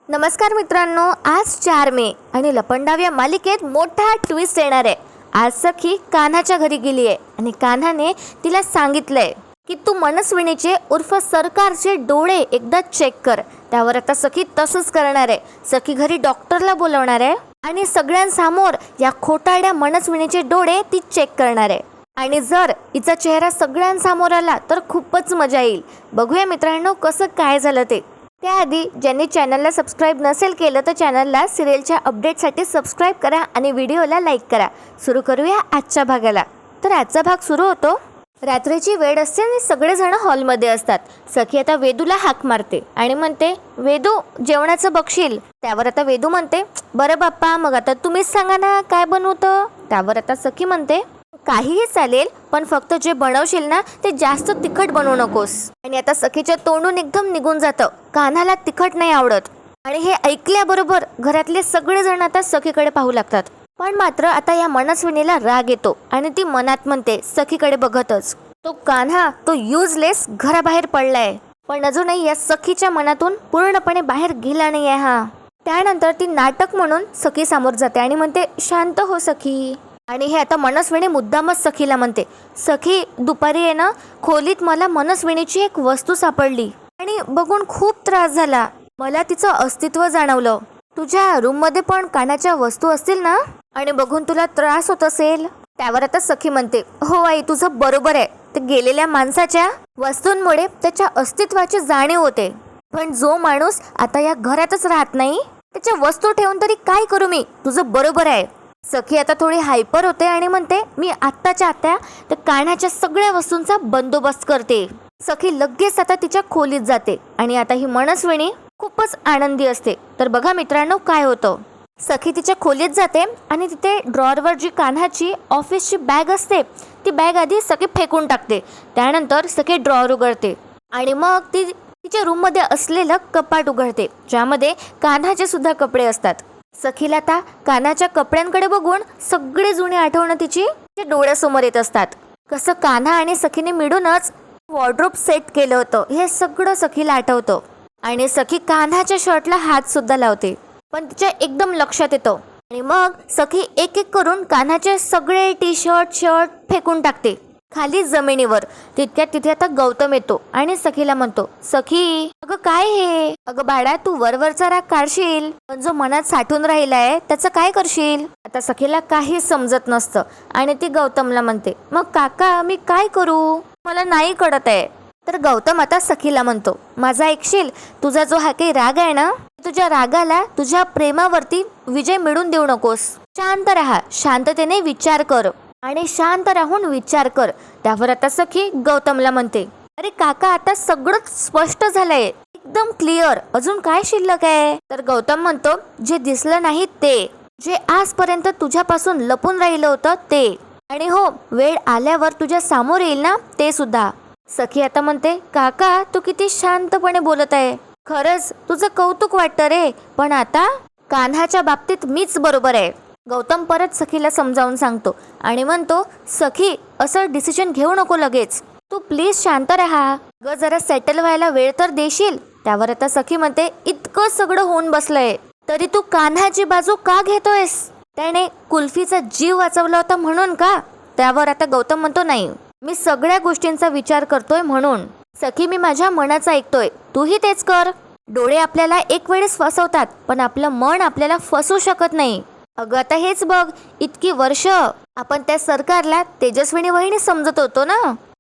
नमस्कार मित्रांनो, आज 4 मे आणि लपंडाव या मालिकेत मोठा ट्विस्ट येणार आहे। आज सखी कान्हाच्या घरी गेली आहे आणि कान्हाने तिला सांगितलंय की तू मनस्विनीचे उर्फ सरकारचे डोळे एकदा चेक कर। त्यावर आता सखी तसंच करणार आहे। सखी घरी डॉक्टरला बोलवणार आहे आणि सगळ्यांसमोर या खोटारड्या मनस्विनीचे डोळे ती चेक करणार आहे आणि जर हिचा चेहरा सगळ्यांसमोर आला तर खूपच मजा येईल। बघूया मित्रांनो कसं काय झालं ते। त्याआधी ज्यांनी चॅनलला सबस्क्राईब नसेल केलं तर चॅनलला सिरियलच्या अपडेटसाठी सबस्क्राईब करा आणि व्हिडिओला लाईक करा। सुरू करूया आजच्या भागाला। तर आजचा भाग सुरू होतो। रात्रीची वेळ असते आणि सगळेजण हॉलमध्ये असतात। सखी आता वेदूला हाक मारते आणि म्हणते, वेदू जेवणाचं बघशील? त्यावर आता वेदू म्हणते, बरं बाप्पा, मग आता तुम्हीच सांगा ना काय बनवतं? त्यावर आता सखी म्हणते, काहीही चालेल, पण फक्त जे बनवशील ना ते जास्त तिखट बनवू नकोस। आणि आता सखीच्या तोंडून एकदम निघून जातं, कान्हाला तिखट नाही आवडत। आणि हे ऐकल्याबरोबर घरातले सगळेजण आता सखीकडे पाहू लागतात। पण मात्र आता या मनस्विनीला राग येतो आणि ती मनात म्हणते सखीकडे बघतच, तो कान्हा तो युजलेस घराबाहेर पडलाय। पण अजूनही या सखीच्या मनातून पूर्णपणे बाहेर गेला नाही आहे हा। त्यानंतर ती नाटक म्हणून सखी समोर जाते आणि म्हणते, शांत हो सखी। आणि हे आता मनस्विनी मुद्दामच सखीला म्हणते, सखी दुपारी आहे ना खोलीत मला मनस्विनीची एक वस्तू सापडली आणि बघून खूप त्रास झाला। मला तिचं अस्तित्व जाणवलं। तुझ्या रूम मध्ये पण कानाच्या वस्तू असतील ना आणि बघून तुला त्रास होत असेल? त्यावर आता सखी म्हणते, हो आई, तुझं बरोबर आहे। ते गेलेल्या माणसाच्या वस्तूंमुळे त्याच्या अस्तित्वाची जाणीव होते। पण जो माणूस आता या घरातच राहत नाही त्याच्या वस्तू ठेवून तरी काय करू मी? तुझं बरोबर आहे। सखी आता थोडी हायपर होते आणि म्हणते, मी आत्ताच्या आत्ता त्या कान्हाच्या सगळ्या वस्तूंचा बंदोबस्त करते। सखी लगेच आता तिच्या खोलीत जाते आणि आता ही मनस्विनी खूपच आनंदी असते। तर बघा मित्रांनो काय होतं। सखी तिच्या खोलीत जाते आणि तिथे ड्रॉअरवर जी कान्हाची ऑफिसची बॅग असते ती बॅग आधी सखी फेकून टाकते। त्यानंतर सखी ड्रॉअर उघडते आणि मग ती तिच्या रूममध्ये असलेलं कपाट उघडते ज्यामध्ये कान्हाचे सुद्धा कपडे असतात। सखीला आता कान्हाच्या कपड्यांकडे बघून सगळी जुनी आठवणं तिची डोळ्यासमोर येत असतात। कसं कान्हा आणि सखीने मिळूनच वॉर्डरोब सेट केलं होतं हे सगळं सखीला आठवतं। आणि सखी कान्हाच्या शर्टला हात सुद्धा लावते, पण तिच्या एकदम लक्षात येतं आणि मग सखी एक एक करून कान्हाचे सगळे टी शर्ट फेकून टाकते खाली जमिनीवर। तितक्यात तिथे आता गौतम येतो आणि सखीला म्हणतो, सखी अगं काय हे? अगं बाळा, तू वरवरचा राग काढशील पण जो मनात साठून राहिलाय त्याचं काय करशील? आता सखीला काही समजत नसतं आणि ती गौतमला म्हणते, मग काका मी काय करू? मला नाही कळत आहे। तर गौतम आता सखीला म्हणतो, माझा ऐकशील? तुझा जो हा काही राग आहे ना, तुझ्या रागाला तुझ्या प्रेमावरती विजय मिळून देऊ नकोस। शांत राहा, शांततेने विचार कर आणि शांत राहून विचार कर। त्यावर आता सखी गौतमला म्हणते, अरे काका, आता सगळं स्पष्ट झालंय, एकदम क्लिअर, अजून काय शिल्लक आहे? तर गौतम म्हणतो, जे दिसलं नाही ते, जे आजपर्यंत तुझ्यापासून लपून राहिलं होतं ते, आणि हो वेळ आल्यावर तुझ्या समोर येईल ना ते सुद्धा। सखी आता म्हणते, काका तू किती शांतपणे बोलत आहे। खरंच तुझं कौतुक वाटतं रे, पण आता कान्हाच्या बाबतीत मीच बरोबर आहे। गौतम परत सखीला समजावून सांगतो आणि म्हणतो, सखी असं डिसिजन घेऊ नको लगेच, तू प्लीज शांत राहा ग, जरा सेटल व्हायला वेळ तर देशील? त्यावर आता सखी म्हणते, इतकं सगळं होऊन बसलंय तरी तू कान्हाची बाजू का घेतोयस? त्याने कुल्फीचा जीव वाचवला होता म्हणून का? त्यावर आता गौतम म्हणतो, नाही, मी सगळ्या गोष्टींचा विचार करतोय म्हणून। सखी मी माझ्या मनाचं ऐकतोय, तूही तेच कर। डोळे आपल्याला एक वेळेस फसवतात पण आपलं मन आपल्याला फसवू शकत नाही। अगं आता हेच बघ, इतकी वर्ष आपण त्या सरकारला तेजस्विनी वहिनी समजत होतो ना,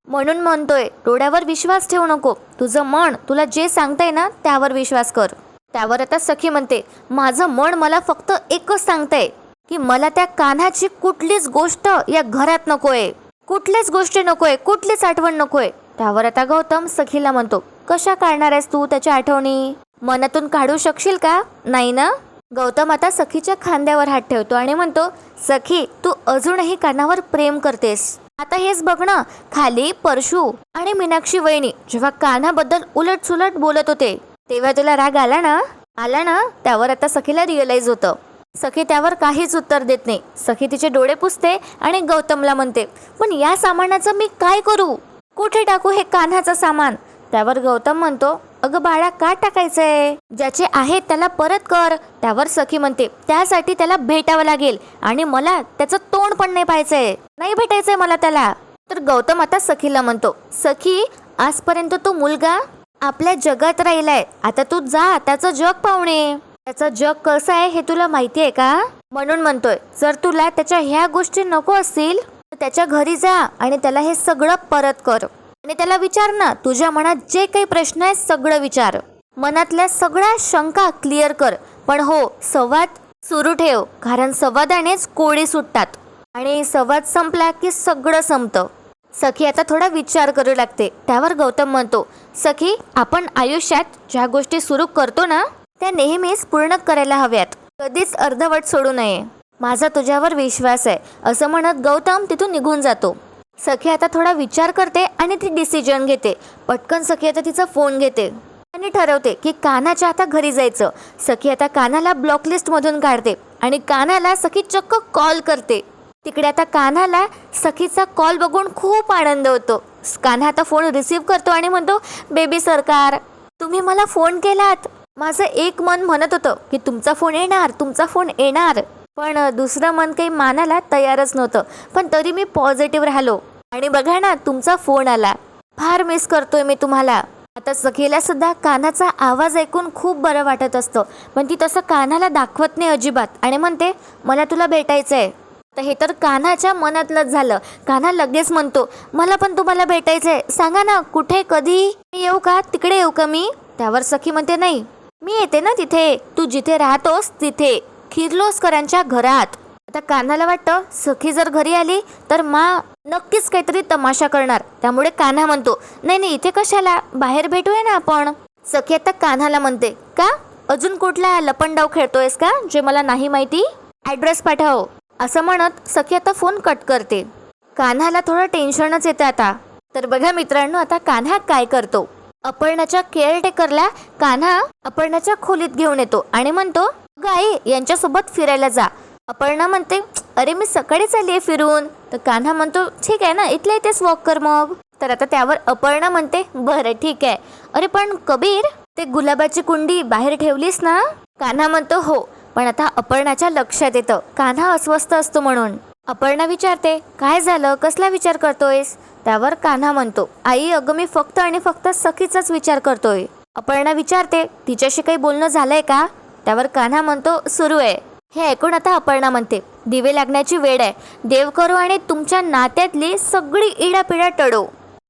म्हणून म्हणतोय डोळ्यावर विश्वास ठेवू नको, तुझं मन तुला जे सांगतंय ना त्यावर विश्वास कर। त्यावर आता सखी म्हणते, माझं मन मला फक्त एकच सांगतंय की मला त्या कान्हाची कुठलीच गोष्ट या घरात नकोय, कुठलीच गोष्ट नकोय, कुठलीच आठवण नकोय। त्यावर आता गौतम सखीला म्हणतो, कशा काढणार आहेस तू त्याच्या आठवणी? मनातून काढू शकशील का? नाही ना? गौतम आता सखीच्या खांद्यावर हात ठेवतो आणि म्हणतो, सखी तू अजूनही कान्हावर प्रेम करतेस। आता हेच बघ ना, खाली परशू आणि मीनाक्षी वहिनी जेव्हा कान्हाबद्दल उलट सुलट बोलत होते तेव्हा तुला राग आला ना? आला ना? त्यावर आता सखीला रिअलाइज होतं। सखी त्यावर काहीच उत्तर देत नाही। सखी तिचे डोळे पुसते आणि गौतमला म्हणते, पण या सामानाचं मी काय करू? कुठे टाकू हे कान्हाचं सामान? त्यावर गौतम म्हणतो, अगं बाळा का टाकायचंय, ज्याचे आहे त्याला परत कर. त्यावर सखी म्हणते, त्यासाठी त्याला भेटावं लागेल आणि मला त्याचं तोंड पण नाही पाहायचंय, नाही भेटायचंय मला त्याला. तर गौतम आता सखीला म्हणतो, सखी आजपर्यंत तो मुलगा आपल्या जगात राहिलाय, आता तू जा त्याचं जग पाहुणे. त्याचं जग कसं आहे हे तुला माहिती आहे का? म्हणून म्हणतोय, जर तुला त्याच्या ह्या गोष्टी नको असतील तर त्याच्या घरी जा आणि त्याला हे सगळं परत कर. आणि त्याला विचार ना, तुझ्या मनात जे काही प्रश्न आहेत सगळं विचार, मनातल्या सगळ्या शंका क्लिअर कर. पण हो, संवाद सुरू ठेव, कारण संवादानेच कोळी सुटतात आणि संवाद संपला की सगळं संपतं. सखी आता थोडा विचार करू लागते. त्यावर गौतम म्हणतो, सखी आपण आयुष्यात ज्या गोष्टी सुरू करतो ना त्या नेहमीच पूर्ण करायला हव्यात, कधीच अर्धवट सोडू नये. माझा तुझ्यावर विश्वास आहे, असं म्हणत गौतम तिथून निघून जातो. सखी आता थोडा विचार करते आणि ती डिसिजन घेते. पटकन सखी आता तिचा फोन घेते आणि ठरवते की कान्हाच्या आता घरी जायचं. सखी आता कान्हाला ब्लॉकलिस्टमधून काढते आणि कान्हाला सखी चक्क कॉल करते. तिकडे आता कान्हाला सखीचा कॉल बघून खूप आनंद होतो. कान्हा आता फोन रिसीव्ह करतो आणि म्हणतो, बेबी सरकार तुम्ही मला फोन केलात. माझं एक मन म्हणत होतं की तुमचा फोन येणार, तुमचा फोन येणार, पण दुसरं मन काही मानायला तयारच नव्हतं. पण तरी मी पॉझिटिव्ह राहिलो आणि बघा ना तुमचा फोन आला. फार मिस करतोय मी तुम्हाला. आता सखीला सुद्धा कान्हाचा आवाज ऐकून खूप बरं वाटत असतं, पण ती तसं कान्हाला दाखवत नाही अजिबात आणि म्हणते, मला तुला भेटायचं आहे. तर हे तर कान्हाच्या मनातलंच झालं. कान्हा लगेच म्हणतो, मला पण तुम्हाला भेटायचं आहे, सांगा ना कुठे, कधी येऊ का, तिकडे येऊ का मी. त्यावर सखी म्हणते, नाही मी येते ना तिथे, तू जिथे राहतोस तिथे, किर्लोस्करांच्या घरात. आता कान्हाला वाटतं सखी जर घरी आली तर नक्कीच काहीतरी तमाशा करणार. त्यामुळे कान्हा म्हणतो, नाही नाही इथे कशाला, बाहेर भेटूया ना आपण. सखी आता कान्हाला म्हणते, का अजून कुठला लपंडाव खेळतोयस का जे मला नाही माहिती, ॲड्रेस पाठव. असं म्हणत सखी आता फोन कट करते. कान्हाला थोडं टेन्शनच येतं आता. तर बघा मित्रांनो, आता कान्हा काय करतो, अपर्णाच्या केअरटेकरला कान्हा अपर्णाच्या खोलीत घेऊन येतो आणि म्हणतो, आई यांच्यासोबत फिरायला जा. अपर्णा म्हणते, अरे मी सकाळीच आली आहे फिरून. तर कान्हा म्हणतो, ठीक आहे ना, इथल्या इथेच वॉक कर मग. तर आता त्यावर अपर्णा म्हणते, बरं ठीक आहे. अरे पण कबीर, ते गुलाबाची कुंडी बाहेर ठेवलीस ना. कान्हा म्हणतो, हो. पण आता अपर्णाच्या लक्षात येतं कान्हा अस्वस्थ असतो म्हणून. अपर्णा विचारते, काय झालं, कसला विचार करतोयस. त्यावर कान्हा म्हणतो, आई अगं मी फक्त आणि फक्त सखीचाच विचार करतोय. अपर्णा विचारते, तिच्याशी काही बोलणं झालंय का. त्यावर कान्हा म्हणतो, सुरू आहे. हे ऐकून आता अपर्णा म्हणते, दिवे लागण्याची वेळ आहे, देव करो आणि तुमच्या नात्यातली सगळी इडापिडा टळो.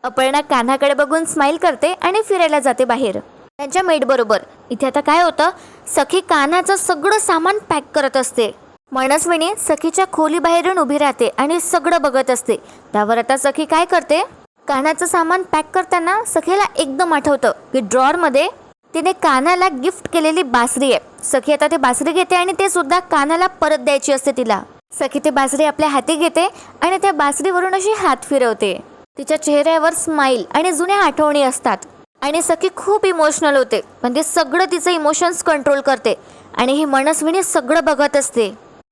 अपर्णा कान्हाकडे बघून स्माईल करते आणि फिरायला जाते बाहेर त्यांच्या मेड बरोबर. इथे आता काय होतं, सखी कान्हाचं सगळं सामान पॅक करत असते. मनस्विनी सखीच्या खोली बाहेरून उभी राहते आणि सगळं बघत असते. त्यावर आता सखी काय करते, कान्हाचं सामान पॅक करताना सखीला एकदम आठवतं की ड्रॉअरमध्ये तिने कान्हाला गिफ्ट केलेली बासरी आहे. सखी आता ते बासरी घेते आणि ते सुद्धा कान्हाला परत द्यायची असते तिला. सखी ते बासरी आपल्या हाती घेते आणि त्या बासरीवरून अशी हात फिरवते. तिच्या चेहऱ्यावर स्माईल आणि जुन्या आठवणी असतात आणि सखी खूप इमोशनल होते. पण ते सगळं तिचं इमोशन्स कंट्रोल करते आणि ही मनस्विनी सगळं बघत असते.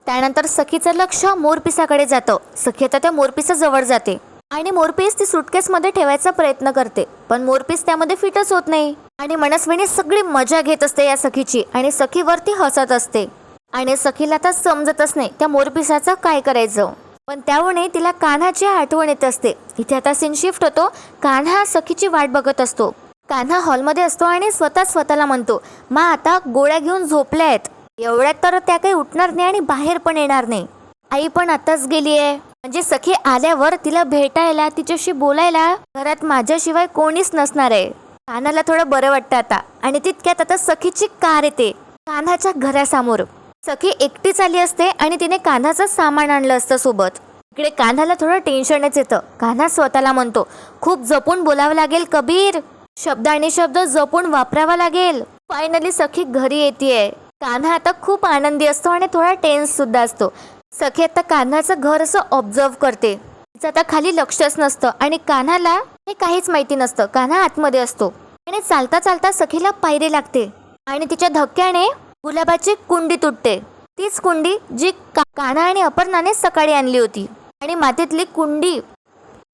त्यानंतर सखीचं लक्ष मोरपिसाकडे जातं. सखी आता त्या मोरपिसाजवळ जाते आणि मोरपीस ती सुटकेसमध्ये ठेवायचा प्रयत्न करते, पण मोरपीस त्यामध्ये फिटच होत नाही. आणि मनस्विनी सगळी मजा घेत असते या सखीची आणि सखीवरती हसत असते. आणि सखीला आता समजतच नाही त्या मोरपिसाचं काय करायचं. पण त्यामुळे तिला कान्हाची आठवण येत असते. इथे आता सीन शिफ्ट होतो. कान्हा सखीची वाट बघत असतो. कान्हा हॉलमध्ये असतो आणि स्वतःला म्हणतो, मा आता गोळ्या घेऊन झोपल्या आहेत, एवढ्यात तर त्या काही उठणार नाही आणि बाहेर पण येणार नाही. आई पण आताच गेली आहे, म्हणजे सखी आल्यावर तिला भेटायला, तिच्याशी बोलायला घरात माझ्याशिवाय कोणीच नसणार आहे. कान्हाला थोडं बरं वाटतं आता. आणि तितक्यात आता सखीची कार येते कान्हाच्या घरासमोर. सखी एकटीच आली असते आणि तिने कान्हाचं सामान आणलं असतं सोबत. इकडे कान्हाला थोडं टेन्शनच येतं. कान्हा स्वतःला म्हणतो, खूप जपून बोलावं लागेल कबीर, शब्द आणि शब्द जपून वापरावा लागेल. फायनली सखी घरी येतेय. कान्हा आता खूप आनंदी असतो आणि थोडा टेन्स सुद्धा असतो. सखी आता कान्हाचं घर असं ऑब्झर्व करते. तिचं आता खाली लक्षच नसतं आणि कान्हाला हे काहीच माहिती नसतं. कान्हा आतमध्ये असतो आणि चालता चालता सखीला पायरी लागते आणि तिच्या धक्क्याने गुलाबाची कुंडी तुटते. तीच कुंडी जी कान्हा आणि अपर्णाने सकाळी आणली होती आणि मातीतली कुंडी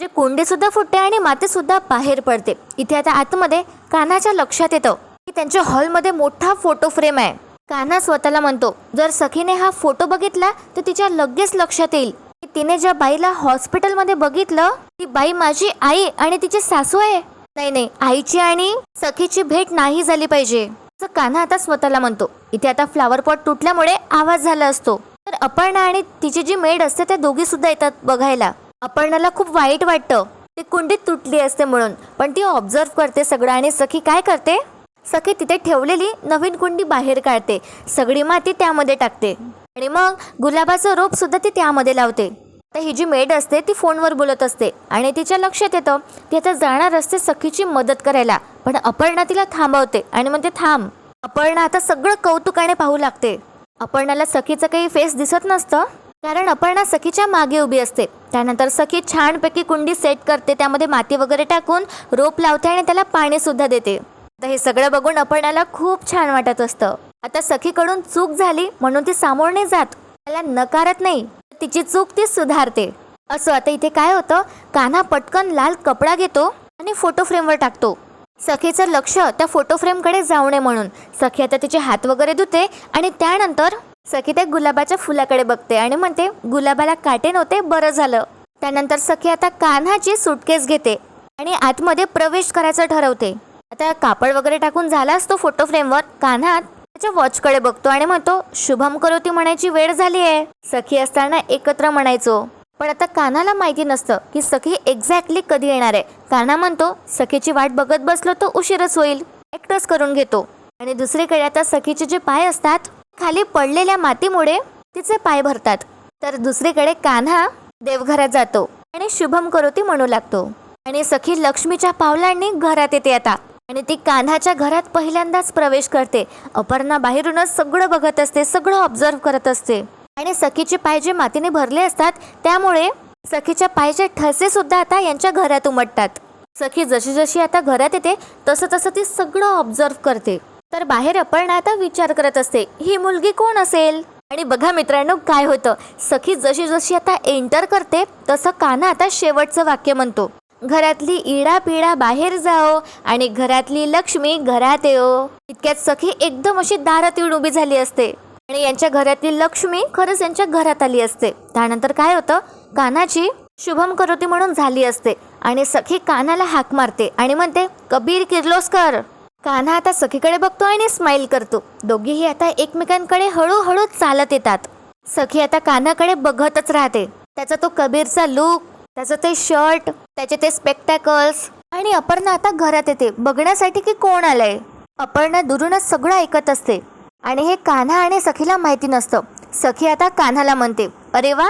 जे कुंडी सुद्धा फुटते आणि माती सुद्धा बाहेर पडते. इथे आता आतमध्ये कान्हाच्या लक्षात येतं की त्यांच्या हॉलमध्ये मोठा फोटो फ्रेम आहे. कान्हा स्वतःला म्हणतो, जर सखीने हा फोटो बघितला तर तिच्या लगेच लक्षात येईल की तिने ज्या बाईला हॉस्पिटलमध्ये बघितलं ती बाई माझी आई आणि तिची सासू आहे. नाही, आईची आणि सखीची भेट नाही झाली पाहिजे असं कान्हा आता स्वतःला म्हणतो. इथे आता फ्लावर पॉट तुटल्यामुळे आवाज झाला असतो. तर अपर्णा आणि तिची जी मेड असते त्या दोघी सुद्धा येतात बघायला. अपर्णाला खूप वाईट वाटतं ती कुंडी तुटली असते म्हणून, पण ती ऑब्झर्व करते सगळं. आणि सखी काय करते, सखी तिथे ठेवलेली नवीन कुंडी बाहेर काढते, सगळी माती त्यामध्ये टाकते आणि मग गुलाबाचं रोप सुद्धा ती त्यामध्ये लावते. तर ही जी मेड असते ती फोनवर बोलत असते आणि तिच्या लक्षात येतं ती आता जाणार असते सखीची मदत करायला. पण अपर्णा तिला थांबवते आणि म्हणते थांब. अपर्णा आता सगळं कौतुकाने पाहू लागते. अपर्णाला सखीचं काही फेस दिसत नसतं कारण अपर्णा सखीच्या मागे उभी असते. त्यानंतर सखी छानपैकी कुंडी सेट करते, त्यामध्ये माती वगैरे टाकून रोप लावते आणि त्याला पाणी सुद्धा देते. तर हे सगळं बघून अपर्णाला खूप छान वाटत असतं. आता सखीकडून चूक झाली म्हणून ती सामोर नाही जात, त्याला नकारत नाही, तिची चूक ती सुधारते. असं आता इथे काय होतं, कान्हा पटकन लाल कपडा घेतो आणि फोटो फ्रेमवर टाकतो. सखीचं लक्ष त्या फोटो फ्रेमकडे जाऊ नये म्हणून सखी आता तिचे हात वगैरे धुते आणि त्यानंतर सखी त्या गुलाबाच्या फुलाकडे बघते आणि म्हणते गुलाबाला काटे नव्हते, बरं झालं. त्यानंतर सखी आता कान्हाची सुटकेस घेते आणि आतमध्ये प्रवेश करायचं ठरवते. आता कापड वगैरे टाकून झाला असतो फोटो फ्रेमवर. कान्हा त्याच्या वॉचकडे बघतो आणि म्हणतो शुभम करोती म्हणायची वेळ झाली आहे. सखी असताना एकत्र म्हणायचो. पण आता कान्हाला माहिती नसतं की सखी एक्झॅक्टली कधी येणार आहे. कान्हा म्हणतो सखीची वाट बघत बसलो तर उशीरच होईल, एकटंच करून घेतो. आणि दुसरीकडे आता सखीचे जे पाय असतात खाली पडलेल्या मातीमुळे तिचे पाय भरतात. तर दुसरीकडे कान्हा देवघरात जातो आणि शुभम करोती म्हणू लागतो. आणि सखी लक्ष्मीच्या पावलांनी घरात येते आता आणि ती कान्हाच्या घरात पहिल्यांदाच प्रवेश करते. अपर्णा बाहेरूनच सगळं बघत असते, सगळं ऑब्झर्व करत असते. आणि सखीचे पाय जे मातीने भरले असतात त्यामुळे सखीच्या पायचे ठसे सुद्धा आता यांच्या घरात उमटतात. सखी जशी जशी आता घरात येते तसं तसं ती सगळं ऑब्झर्व करते. तर बाहेर अपर्णा आता विचार करत असते ही मुलगी कोण असेल. आणि बघा मित्रांनो काय होतं, सखी जशी जशी आता एंटर करते तसं कान्हा आता शेवटचं वाक्य म्हणतो, घरातली इडा पिडा बाहेर जाओ आणि घरातली लक्ष्मी घरात येओ. इतक्यात सखी एकदम अशी दारात येऊन उभी झाली असते आणि यांच्या घरातली लक्ष्मी खरंच यांच्या घरात आली असते. त्यानंतर काय होतं, कान्हाची शुभम करोती म्हणून झाली असते आणि सखी कान्हाला हाक मारते आणि म्हणते कबीर किर्लोस्कर. कान्हा आता सखीकडे बघतो आणि स्माइल करतो. दोघीही आता एकमेकांकडे हळूहळू चालत येतात. सखी आता कान्हाकडे बघतच राहते. त्याचा तो कबीरचा लुक, त्याचं ते शर्ट, त्याचे ते स्पेक्टॅकल्स. आणि अपर्णा आता घरात येते बघण्यासाठी की कोण आलंय. अपर्णा दुरूनच सगळं ऐकत असते आणि हे कान्हा आणि सखीला माहिती नसतं. सखी आता कान्हाला म्हणते अरे वा,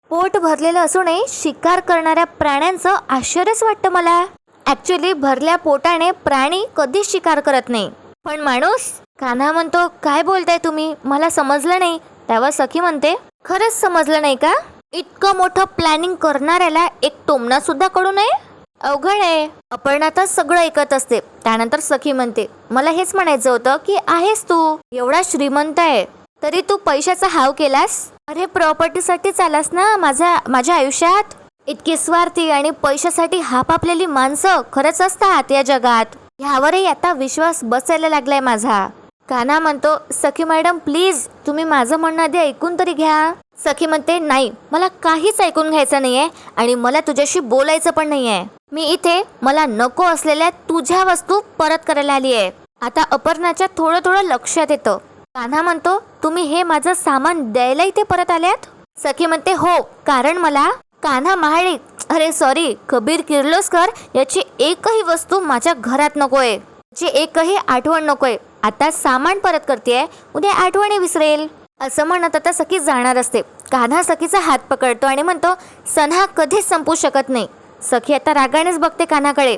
पोट भरलेलं असूनही शिकार करणाऱ्या प्राण्यांचं आश्चर्यच वाटतं मला. ऍक्च्युली भरल्या पोटाने प्राणी कधीच शिकार करत नाही, पण माणूस. कान्हा म्हणतो काय बोलताय तुम्ही, मला समजलं नाही. तेव्हा सखी म्हणते खरंच समजलं नाही का, इतकं मोठं प्लॅनिंग करणाऱ्याला एक टोमणा सुद्धा कळू नये, अवघड आहे. अपर्णा तर सगळं ऐकत असते. त्यानंतर सखी म्हणते मला हेच म्हणायचं होतं की आहेस तू एवढा श्रीमंत आहे तरी तू पैशाचा हाव केलास. अरे प्रॉपर्टीसाठी चालास ना माझ्या आयुष्यात. इतकी स्वार्थी आणि पैशासाठी हापापलेली माणसं खरंच असतात या जगात. ह्यावरही आता विश्वास बसायला लागलाय माझा. कान्हा म्हणतो सखी मॅडम प्लीज तुम्ही माझं म्हणणं आधी ऐकून तरी घ्या. सखी म्हणते नाही, मला काहीच ऐकून घ्यायचं नाहीये आणि मला तुझ्याशी बोलायचं पण नाहीये. मी इथे मला नको असलेल्या तुझ्या वस्तू परत करायला आली आहे. आता अपर्णाच्या थोडं थोडं लक्षात येतं. कान्हा म्हणतो तुम्ही हे माझं सामान द्यायला इथे परत आल्यात. सखी म्हणते हो, कारण मला कान्हा महाळे कबीर किर्लोस्कर याची एकही वस्तू माझ्या घरात नकोय, याची एकही आठवण नकोय. आता सामान परत करतेय, उद्या आठवणी विसरेल. असं म्हणत आता सखी जाणार असते. कान्हा सखीचा हात पकडतो आणि म्हणतो सन्हा कधीच संपू शकत नाही. सखी आता रागानेच बघते कान्हाकडे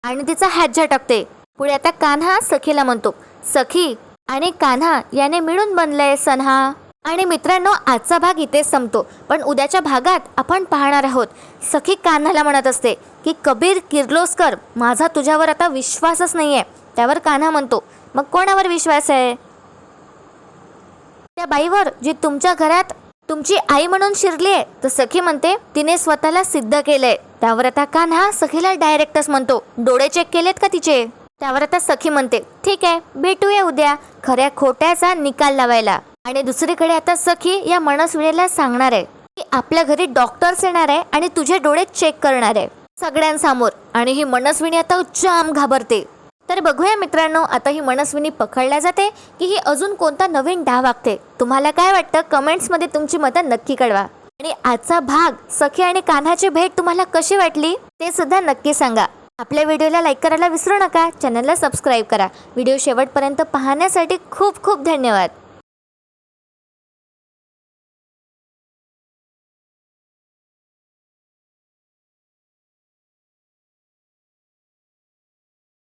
आणि तिचा हात झटकते. पुढे आता कान्हा सखीला म्हणतो सखी आणि कान्हा याने मिळून बनलंय सन्हा. आणि मित्रांनो आजचा भाग इथेच संपतो, पण उद्याच्या भागात आपण पाहणार आहोत. सखी कान्हाला म्हणत असते की कबीर किर्लोस्कर माझा तुझ्यावर आता विश्वासच नाहीये. त्यावर कान्हा म्हणतो मग कोणावर विश्वास आहे. त्या बाईवर जी तुमच्या घरात तुमची आई म्हणून शिरली आहे. तर सखी म्हणते तिने स्वतःला सिद्ध केलंय. त्यावर आता कान्हा सखीला डायरेक्टच म्हणतो, डोळे चेक केलेत का तिचे? त्यावर आता सखी म्हणते, ठीक आहे, भेटूया उद्या खऱ्या खोट्याचा निकाल लावायला. आणि दुसरीकडे आता सखी या मनस्विनीला सांगणार आहे की आपल्या घरी डॉक्टर्स येणार आहे आणि तुझे डोळे चेक करणार आहे सगळ्यांसमोर. आणि ही मनस्विनी आता जाम घाबरते. तर बघूया मित्रांनो, आता ही मनस्विनी पकडल्या जाते की ही अजून कोणता नवीन डाव आखते? तुम्हाला काय वाटतं? कमेंट्समध्ये तुमची मतं नक्की कळवा. आणि आजचा भाग सखी आणि कान्हाची भेट तुम्हाला कशी वाटली ते सुद्धा नक्की सांगा. आपल्या व्हिडिओला लाईक करायला विसरू नका. चॅनलला सबस्क्राईब करा. व्हिडिओ शेवटपर्यंत पाहण्यासाठी खूप खूप धन्यवाद.